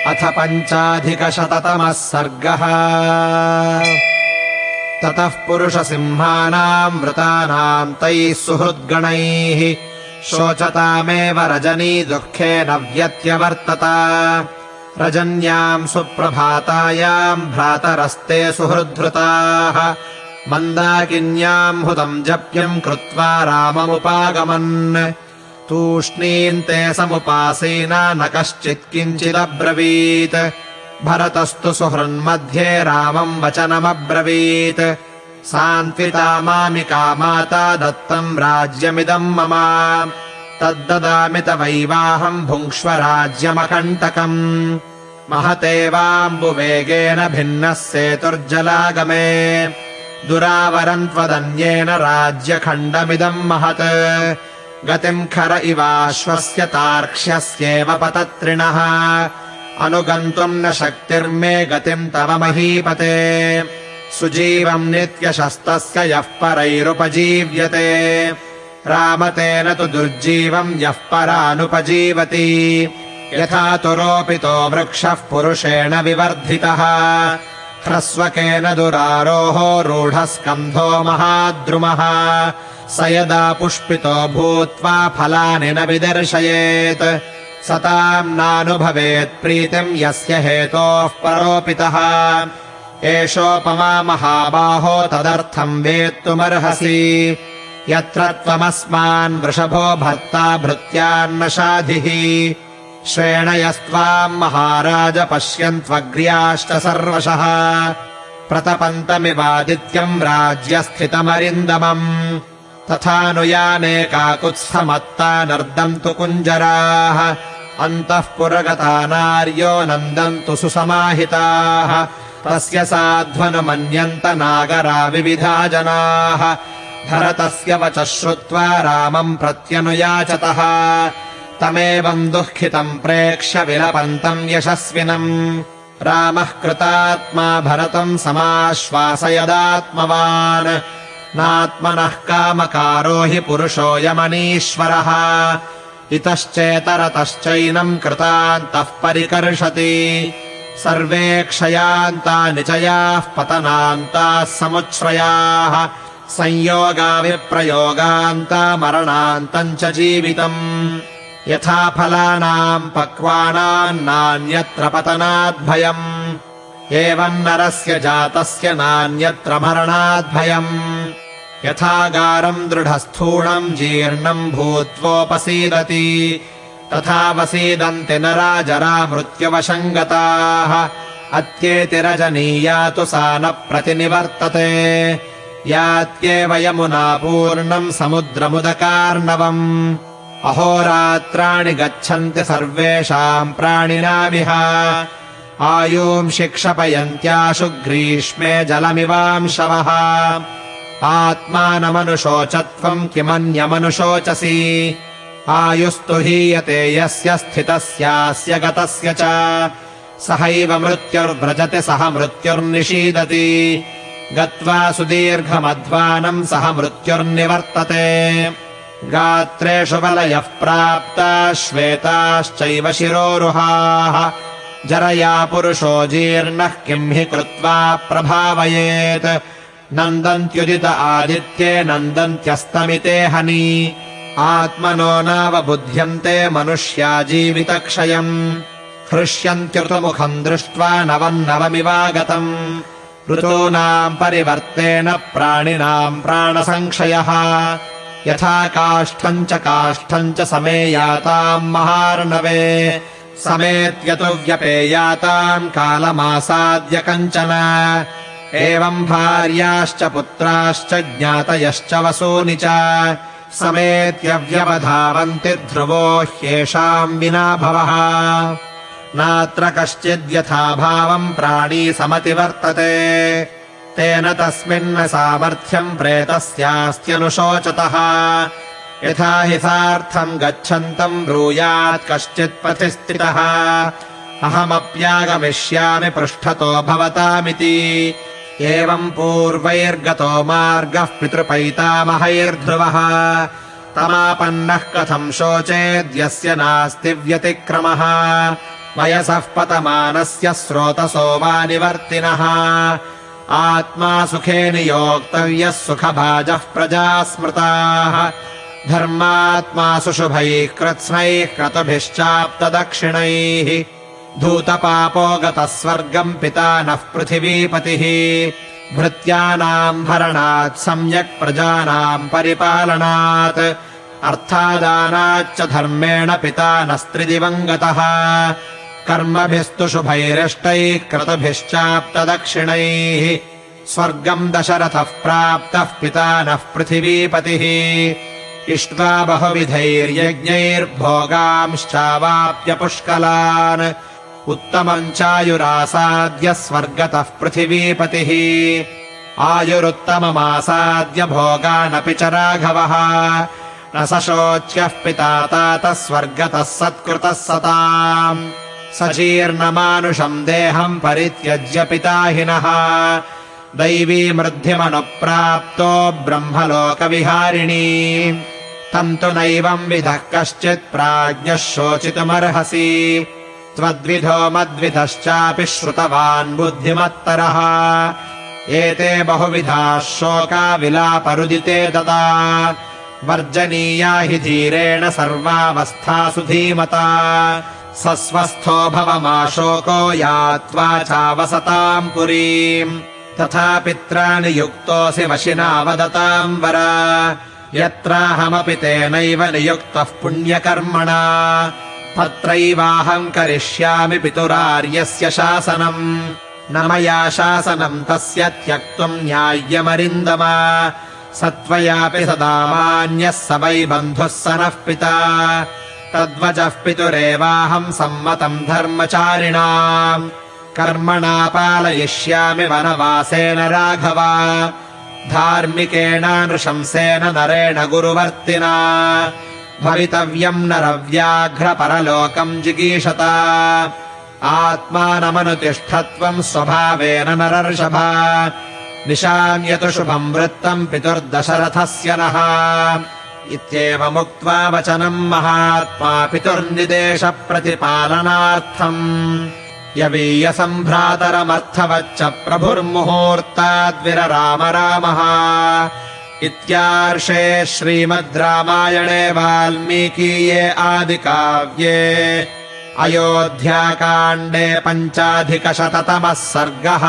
अथ 5,000 सर्गः। ततः पुरुषसिंहानाम् वृतानाम् तैः सुहृद्गणैः शोचतामेव रजनी दुःखेन व्यत्यवर्तत। रजन्याम् सुप्रभातायाम् भ्रातरस्ते सुहृद्धृताः मन्दाकिन्याम् हुतम् जप्यम् कृत्वा राममुपागमन्। तूष्णीम् ते समुपासीना न कश्चित् किञ्चिदब्रवीत्। भरतस्तु सुहृन्मध्ये रामम् वचनमब्रवीत्। सान्त्विता मामिका माता दत्तम् राज्यमिदम् मम। तद्ददामि तवैवाहम् भुङ्क्ष्व राज्यमकण्टकम्। महतेवाम्बुवेगेन भिन्नः सेतुर्जलागमे। दुरावरम् त्वदन्येन राज्यखण्डमिदम् महत्। गतिम् खर इवाश्वस्य तार्क्ष्यस्येव पतत्रिणः। अनुगन्तुम् न शक्तिर्मे गतिम् तव महीपते। सुजीवम् नित्यशस्तस्य यः परैरुपजीव्यते। रामतेन तु दुर्जीवम् यः परानुपजीवति। यथा तुरोपितो वृक्षः पुरुषेण विवर्धितः। ह्रस्वकेन दुरारोहो रूढस्कन्धो महाद्रुमः। स यदा पुष्पितो भूत्वा फलानि न विदर्शयेत्। सताम् नानुभवेत् प्रीतिम् यस्य हेतोः परोपितः। एषोपमा महाबाहो तदर्थम् वेत्तुमर्हसि। यत्र त्वमस्मान् वृषभो भर्ता भृत्यान्न शाधिः। श्रेणयस्त्वाम् महाराज पश्यन्त्वग्र्याश्च सर्वशः। प्रतपन्तमिवादित्यम् राज्यस्थितमरिन्दमम्। तथानुयाने काकुत्स्थमत्ता नर्दन्तु कुञ्जराः। अन्तः पुरगता नार्यो नन्दन्तु सुसमाहिताः। तस्य साध्वनुमन्यन्त नागरा विविधा जनाः। भरतस्य वचः श्रुत्वा रामम् प्रत्यनुयाचतः। तमेवम् दुःखितम् प्रेक्ष्य विलपन्तम् यशस्विनम्। रामः कृतात्मा भरतम् समाश्वासयदात्मवान्। नात्मनः कामकारो हि पुरुषोऽयमनीश्वरः। इतश्चेतरतश्चैनम् कृतान्तः परिकर्षति। सर्वे क्षयान्ता निचयाः पतनान्ताः समुच्छ्रयाः। संयोगा विप्रयोगान्ता मरणान्तम् च जीवितम्। यथा फलानाम् पक्वानाम् नान्यत्र पतनाद्भयम्। एवम् नरस्य जातस्य नान्यत्र मरणाद्भयम्। यथागारम् दृढस्थूणम् जीर्णम् भूत्वोपसीदति। तथा वसीदन्ति नरा जरा मृत्युवशम् गताः। अत्येति रजनीया तु सा न प्रतिनिवर्तते। यात्येव यमुना पूर्णम् समुद्रमुदकार्णवम्। अहोरात्राणि गच्छन्ति सर्वेषाम् प्राणिनामिह। आयूंषि क्षपयन्त्याशु ग्रीष्मे जलमिवांशवः। आत्मानमनुशोचत्वम् किमन्यमनुशोचसि। आयुस्तु हीयते यस्य स्थितस्यास्य गतस्य च। सहैव मृत्युर्व्रजति सह मृत्युर्निषीदति। गत्वा सुदीर्घमध्वानम् सह मृत्युर्निवर्तते। गात्रेषु वलयः प्राप्ताः श्वेताश्चैव शिरोरुहाः। जरया पुरुषो जीर्णः किम् हि कृत्वा प्रभावयेत्। नन्दन्त्युदित आदित्ये नन्दन्त्यस्तमिते हनी। आत्मनो नावबुध्यन्ते मनुष्या जीवितक्षयम्। हृष्यन्त्युतमुखम् दृष्ट्वा नवन्नवमिवागतम्। ऋतूनाम् परिवर्तेन प्राणिनाम् प्राणसंक्षयः। यथा काष्ठम् च समेयाताम् महार्णवे। समेत्यतु व्यपेयाताम् कालमासाद्य कञ्चन। एवम् भार्याश्च पुत्राश्च ज्ञातयश्च वसूनि च। समेत्य व्यवधावन्ति ध्रुवो ह्येषाम् विना भवः। नात्र कश्चिद्यथाभावम् प्राणी समतिवर्तते। तेन तस्मिन्न सामर्थ्यम् प्रेतस्यास्त्यनुशोचतः। यथा हि सार्थम् गच्छन्तम् ब्रूयात् कश्चित्पथि स्थितः। अहमप्यागमिष्यामि पृष्ठतो भवतामिति। एवम् पूर्वैर्गतो मार्गः पितृपैतामहैर्ध्रुवः। तमापन्नः कथम् शोचेद्यस्य नास्ति व्यतिक्रमः वयसः पतमानस्य स्रोतसो वा निवर्तिनः आत्मा सुखे नियोक्तव्यः सुखभाजः प्रजा स्मृताः धर्मात्मा सुशुभैः कृत्स्नैः क्रतुभिश्चाप्तदक्षिणैः धूतपापो गतः स्वर्गम् पिता नः पृथिवीपतिः भृत्यानाम् भरणात् सम्यक् प्रजानाम् परिपालनात् अर्थादानाच्च धर्मेण पिता नस्त्रिदिवम् गतः कर्मभिस्तु शुभैरिष्टैः क्रतुभिश्चाप्तदक्षिणैः स्वर्गम् दशरथः प्राप्तः पिता नः पृथिवीपतिः इष्ट्वा बहुविधैर्यज्ञैर्भोगांश्चावाप्य पुष्कलान् उत्तमम् चायुरासाद्य स्वर्गतः पृथिवीपतिः आयुरुत्तममासाद्य भोगानपि च राघवः न सशोच्यः पिता तातः स्वर्गतः सत्कृतः सताम् सजीर्णमानुषम् देहम् परित्यज्य पिताहिनः दैवीमृद्धिमनुप्राप्तो ब्रह्मलोकविहारिणी तम् तु नैवम् विधः कश्चित् प्राज्ञः शोचितुमर्हसि त्वद्विधो मद्विधश्चापि श्रुतवान् बुद्धिमत्तरः एते बहुविधाः शोका विलापरुदिते तदा वर्जनीया हि धीरेण सर्वावस्थासु धीमता सस्वस्थो भवमाशोको यात्वा चावसताम् पुरीम् तथा पित्राणि युक्तोऽसि वशिना वदताम् वर यत्राहमपि तेनैव नियुक्तः पुण्यकर्मणा तत्रैवाहम् करिष्यामि पितुरार्यस्य शासनम् न मया शासनम् तस्य त्यक्तुम् न्याय्यमरिन्दम सत्त्वयापि सदा मान्यः स वै बन्धुः स नः पिता तद्वचः पितुरेवाहम् सम्मतम् धर्मचारिणाम् कर्मणा पालयिष्यामि वनवासेन राघव धार्मिकेण नृशंसेन नरेण गुरुवर्तिना भवितव्यम् नरव्याघ्रपरलोकम् जिगीषत आत्मानमनुतिष्ठत्वम् स्वभावेन नरर्षभ निशाम्यतु शुभम् वृत्तम् पितुर्दशरथस्य नः इत्येवमुक्त्वा वचनम् महात्मा पितुर्निदेशप्रतिपालनार्थम् यवीयसम्भ्रातरमर्थवच्च प्रभुर्मुहूर्ताद्विरराम रामः इत्यार्षे श्रीमद् रामायणे वाल्मीकीये आदिकाव्ये अयोध्याकाण्डे 5अधिकशततमः सर्गः।